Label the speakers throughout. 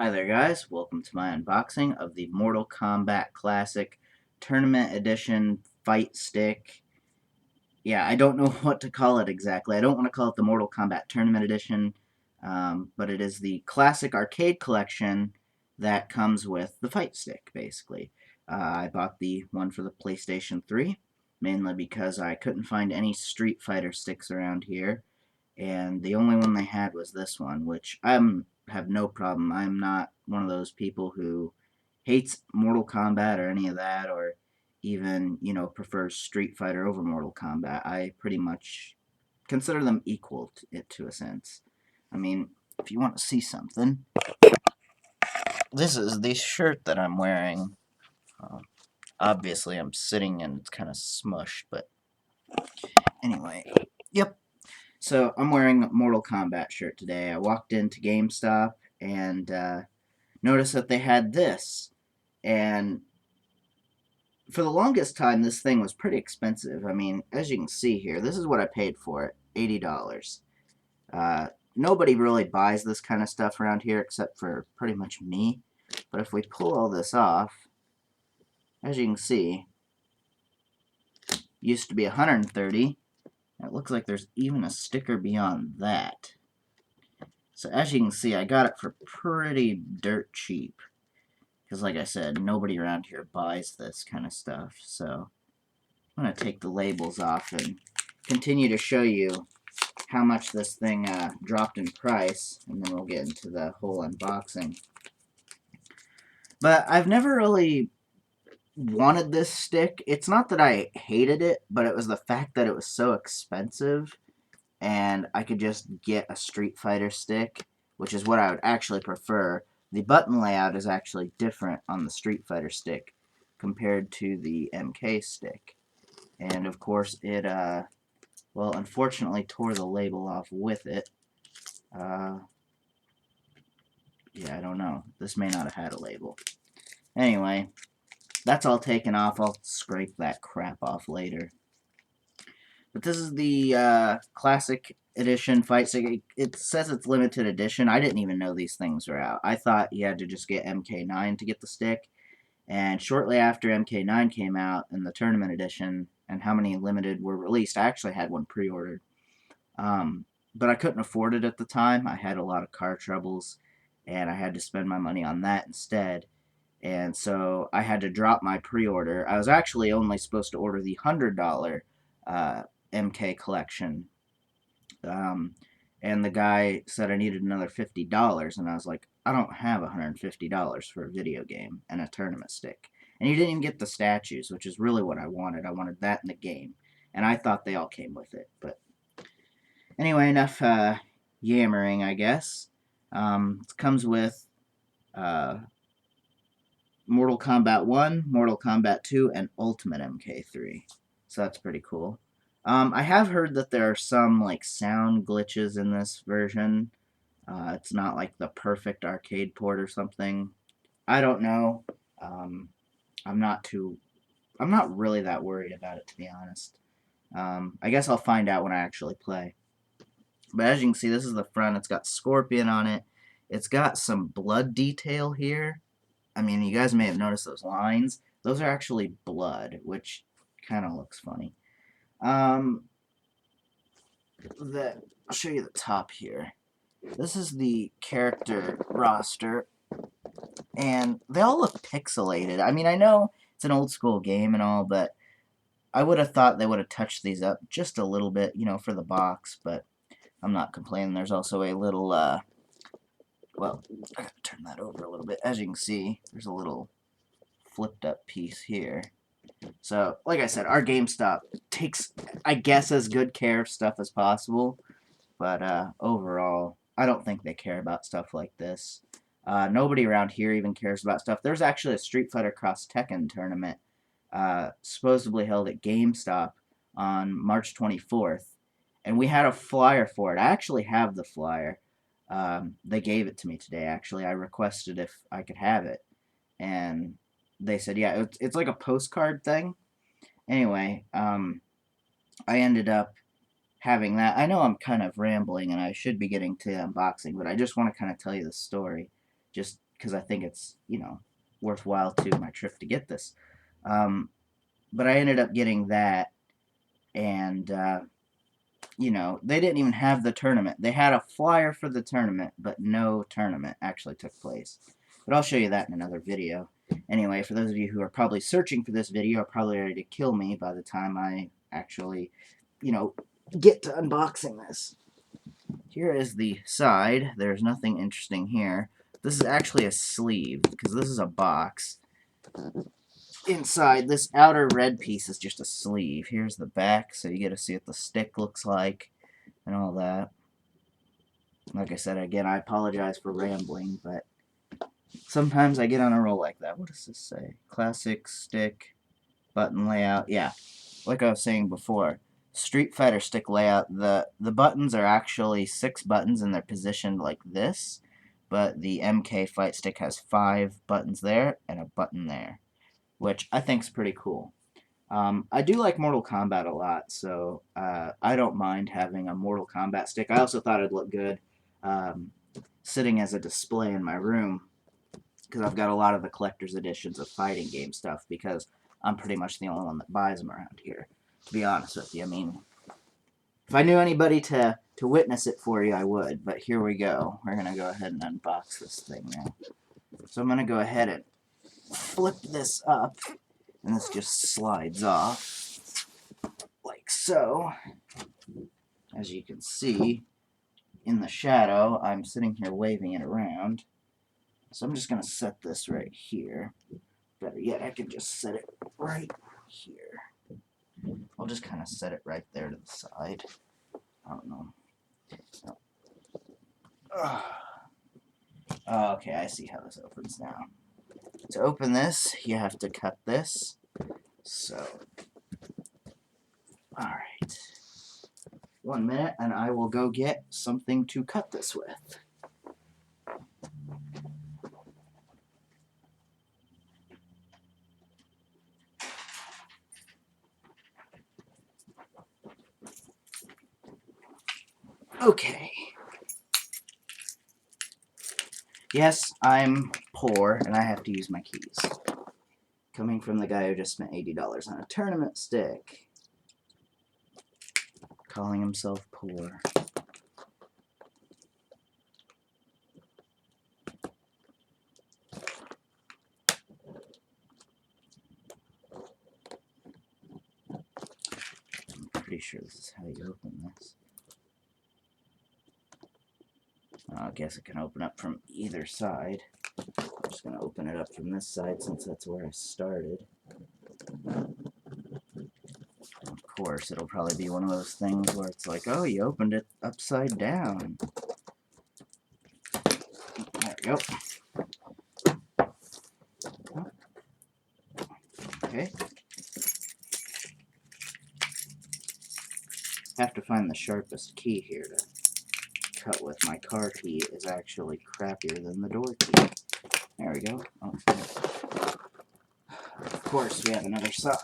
Speaker 1: Hi there guys, welcome to my unboxing of the Mortal Kombat Classic Tournament Edition Fight Stick. Yeah, I don't know what to call it exactly. I don't want to call it the Mortal Kombat Tournament Edition, but it is the Classic Arcade Collection that comes with the Fight Stick, basically. I bought the one for the PlayStation 3, mainly because I couldn't find any Street Fighter sticks around here, and the only one they had was this one, which have no problem. I'm not one of those people who hates Mortal Kombat or any of that, or even prefers Street Fighter over Mortal Kombat. I pretty much consider them equal to a sense. I mean, if you want to see something, this is the shirt that I'm wearing. Uh, Obviously, I'm sitting and it's kind of smushed, but anyway, yep. So I'm wearing a Mortal Kombat shirt today. I walked into GameStop and noticed that they had this. And for the longest time, this thing was pretty expensive. I mean, as you can see here, this is what I paid for it, $80. Nobody really buys this kind of stuff around here except for pretty much me. But if we pull all this off, as you can see, used to be 130. It looks like there's even a sticker beyond that. So as you can see, I got it for pretty dirt cheap. Because like I said, nobody around here buys this kind of stuff. So I'm going to take the labels off and continue to show you how much this thing dropped in price. And then we'll get into the whole unboxing. But I've never really wanted this stick. It's not that I hated it, but it was the fact that it was so expensive. And I could just get a Street Fighter stick, which is what I would actually prefer. The button layout is actually different on the Street Fighter stick compared to the MK stick. And of course it, well, unfortunately tore the label off with it. Yeah, I don't know. This may not have had a label. Anyway, that's all taken off. I'll scrape that crap off later. But this is the Classic Edition Fight Stick. It says it's limited edition. I didn't even know these things were out. I thought you had to just get MK9 to get the stick. And shortly after MK9 came out in the Tournament Edition, and how many limited were released, I actually had one pre-ordered. But I couldn't afford it at the time. I had a lot of car troubles, and I had to spend my money on that instead. And so I had to drop my pre-order. I was actually only supposed to order the $100 MK collection. And the guy said I needed another $50, and I was like, I don't have $150 for a video game and a tournament stick. And you didn't even get the statues, which is really what I wanted. I wanted that in the game. And I thought they all came with it. But anyway, enough yammering, I guess. It comes with Mortal Kombat 1, Mortal Kombat 2, and Ultimate MK3. So that's pretty cool. I have heard that there are some like sound glitches in this version. It's not like the perfect arcade port or something. I don't know. I'm not really that worried about it, to be honest. I guess I'll find out when I actually play. But as you can see, this is the front. It's got Scorpion on it. It's got some blood detail here. I mean, you guys may have noticed those lines. Those are actually blood, which kind of looks funny. I'll show you the top here. This is the character roster, and they all look pixelated. I mean, I know it's an old school game and all, but I would have thought they would have touched these up just a little bit, for the box, but I'm not complaining. There's also a little, well, I gotta turn that over a little bit. As you can see, there's a little flipped up piece here. So, like I said, our GameStop takes, I guess, as good care of stuff as possible. But overall, I don't think they care about stuff like this. Nobody around here even cares about stuff. There's actually a Street Fighter Cross Tekken tournament supposedly held at GameStop on March 24th. And we had a flyer for it. I actually have the flyer. They gave it to me today, actually. I requested if I could have it. And they said, yeah, it's like a postcard thing. Anyway, I ended up having that. I know I'm kind of rambling and I should be getting to unboxing, but I just want to kind of tell you the story. Just because I think it's, worthwhile to my trip to get this. But I ended up getting that, and, they didn't even have the tournament. They had a flyer for the tournament, but no tournament actually took place. But I'll show you that in another video. Anyway, for those of you who are probably searching for this video, are probably ready to kill me by the time I actually, get to unboxing this. Here is the side. There's nothing interesting here. This is actually a sleeve, because this is a box. Inside, this outer red piece is just a sleeve. Here's the back, so you get to see what the stick looks like and all that. Like I said, again, I apologize for rambling, but sometimes I get on a roll like that. What does this say? Classic stick, button layout. Yeah, like I was saying before, Street Fighter stick layout, the buttons are actually 6 buttons and they're positioned like this, but the MK Fight Stick has 5 buttons there and a button there, which I think is pretty cool. I do like Mortal Kombat a lot, so I don't mind having a Mortal Kombat stick. I also thought it'd look good sitting as a display in my room, because I've got a lot of the collector's editions of fighting game stuff, because I'm pretty much the only one that buys them around here, to be honest with you. I mean, if I knew anybody to witness it for you, I would, but here we go. We're going to go ahead and unbox this thing now. So I'm going to go ahead and flip this up, and this just slides off, like so. As you can see, in the shadow, I'm sitting here waving it around. So I'm just going to set this right here. Better yet, I can just set it right here. I'll just kind of set it right there to the side. I don't know. Okay, I see how this opens now. To open this, you have to cut this. So, alright. 1 minute, and I will go get something to cut this with. Okay. Yes, I'm poor, and I have to use my keys. Coming from the guy who just spent $80 on a tournament stick. Calling himself poor. I'm pretty sure this is how you open this. I guess it can open up from either side. I'm just going to open it up from this side since that's where I started. Of course, it'll probably be one of those things where it's like, oh, you opened it upside down. There we go. Okay. Have to find the sharpest key here to cut with. My car key is actually crappier than the door key. There we go. Oh, of course, we have another side.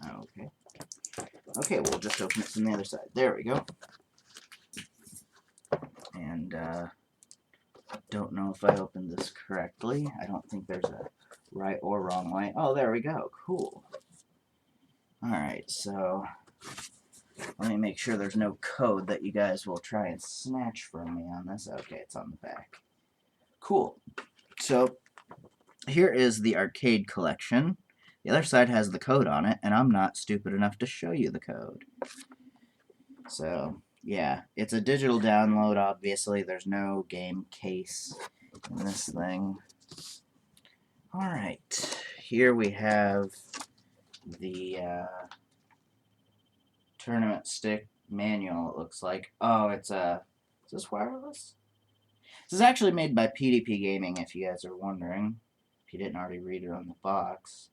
Speaker 1: Okay. Okay, we'll just open it from the other side. There we go. And, don't know if I opened this correctly. I don't think there's a right or wrong way. Oh, there we go. Cool. Alright, so let me make sure there's no code that you guys will try and snatch from me on this. Okay, it's on the back. Cool. So here is the arcade collection. The other side has the code on it, and I'm not stupid enough to show you the code. So, yeah, it's a digital download, obviously. There's no game case in this thing. Alright, here we have the tournament stick manual, it looks like. Oh, it's is this wireless? This is actually made by PDP Gaming, if you guys are wondering, if you didn't already read it on the box.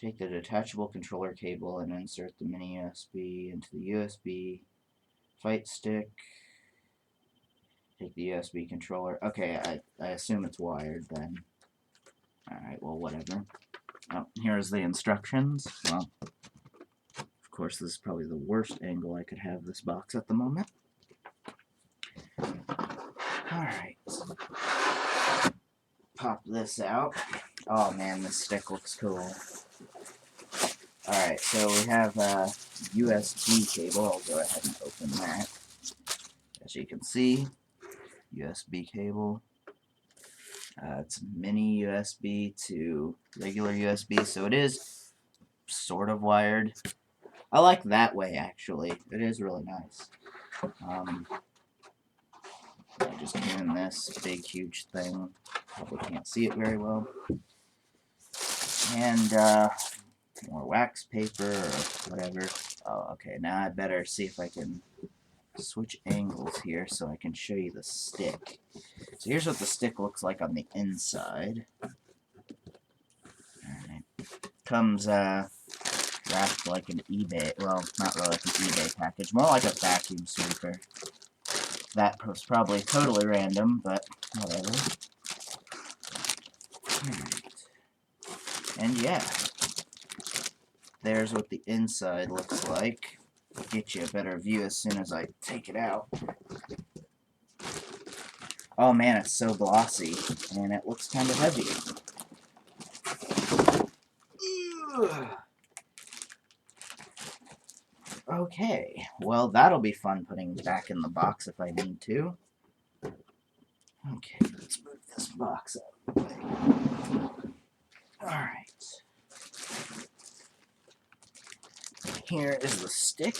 Speaker 1: Take the detachable controller cable and insert the mini USB into the USB fight stick. Take the USB controller. Okay, I assume it's wired then. Alright, well, whatever. Oh, here's the instructions. Well, of course, this is probably the worst angle I could have this box at the moment. Alright. Pop this out. Oh man, this stick looks cool. Alright, so we have a USB cable. I'll go ahead and open that. As you can see, USB cable. It's mini USB to regular USB, so it is sort of wired. I like that way, actually. It is really nice. I just came in this big, huge thing. Probably can't see it very well. And more wax paper or whatever. Oh, okay, now I better see if I can switch angles here so I can show you the stick. So here's what the stick looks like on the inside. Alright. Comes wrapped like an eBay, well, not really like an eBay package, more like a vacuum sweeper. That was probably totally random, but whatever. Alright. And yeah, there's what the inside looks like. I'll get you a better view as soon as I take it out. Oh man, it's so glossy, and it looks kind of heavy. Okay, well that'll be fun putting back in the box if I need to. Okay, let's move this box out of the way. Alright. Here is the stick.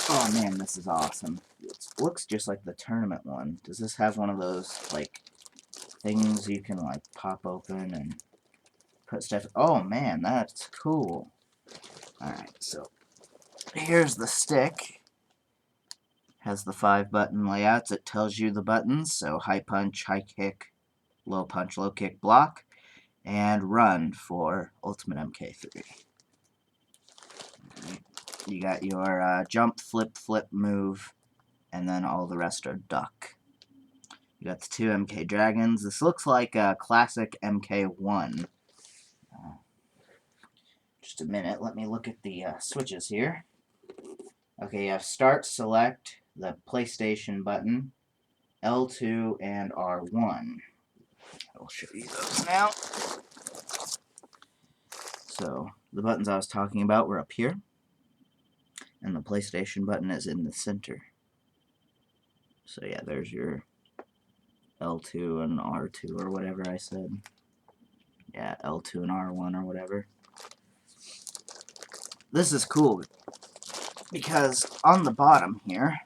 Speaker 1: Oh man, this is awesome. It looks just like the tournament one. Does this have one of those, like, things you can, like, pop open and put stuff... Oh man, that's cool. Alright, so here's the stick. Has the 5-button layouts. It tells you the buttons, so high punch, high kick, low punch, low kick, block, and run for Ultimate MK3. You got your jump, flip, flip, move, and then all the rest are duck. You got the 2 MK Dragons. This looks like a classic MK1. Just a minute, let me look at the switches here. Okay, you have start, select, the PlayStation button, L2, and R1. I'll show you those now. So, the buttons I was talking about were up here, and the PlayStation button is in the center. So yeah, there's your L2 and R2 or whatever I said. Yeah, L2 and R1 or whatever. This is cool because on the bottom here,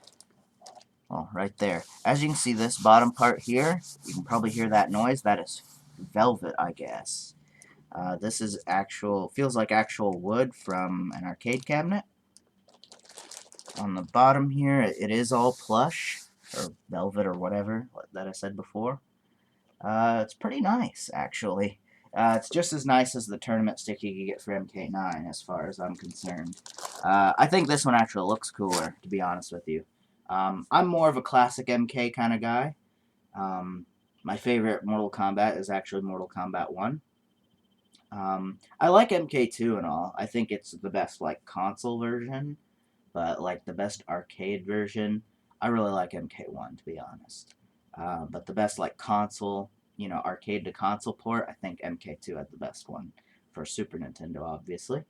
Speaker 1: well, right there, as you can see this bottom part here, you can probably hear that noise. That is velvet, I guess. This is actual, feels like actual wood from an arcade cabinet. On the bottom here, it is all plush, or velvet or whatever that I said before. It's pretty nice, actually. It's just as nice as the tournament stick you could get for MK9, as far as I'm concerned. I think this one actually looks cooler, to be honest with you. I'm more of a classic MK kind of guy. My favorite Mortal Kombat is actually Mortal Kombat 1. I like MK2 and all. I think it's the best, like, console version, but, like, the best arcade version, I really like MK1, to be honest. But the best, like, console, you know, arcade to console port, I think MK2 had the best one for Super Nintendo, obviously.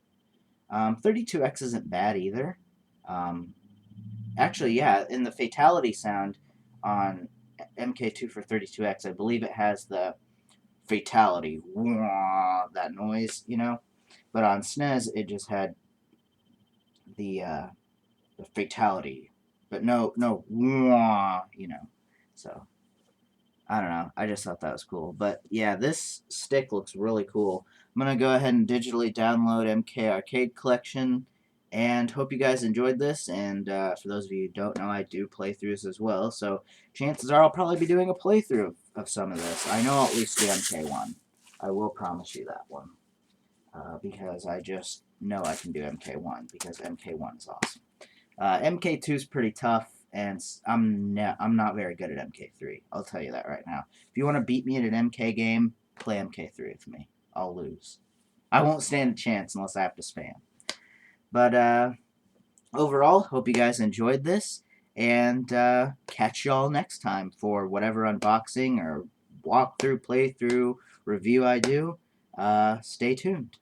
Speaker 1: 32X isn't bad either. Actually, yeah, in the fatality sound on MK2 for 32X, I believe it has the fatality, that noise, you know. But on SNES, it just had the fatality, but no, you know. So I don't know. I just thought that was cool. But yeah, this stick looks really cool. I'm gonna go ahead and digitally download MK Arcade Collection, and hope you guys enjoyed this. And for those of you who don't know, I do playthroughs as well. So chances are I'll probably be doing a playthrough of some of this. I know I'll at least do MK1. I will promise you that one. Because I just know I can do MK1, because MK1 is awesome. MK2 is pretty tough, and I'm not very good at MK3. I'll tell you that right now. If you want to beat me at an MK game, play MK3 with me. I'll lose. I won't stand a chance unless I have to spam. But overall, hope you guys enjoyed this, and catch y'all next time for whatever unboxing or walkthrough, playthrough, review I do. Stay tuned.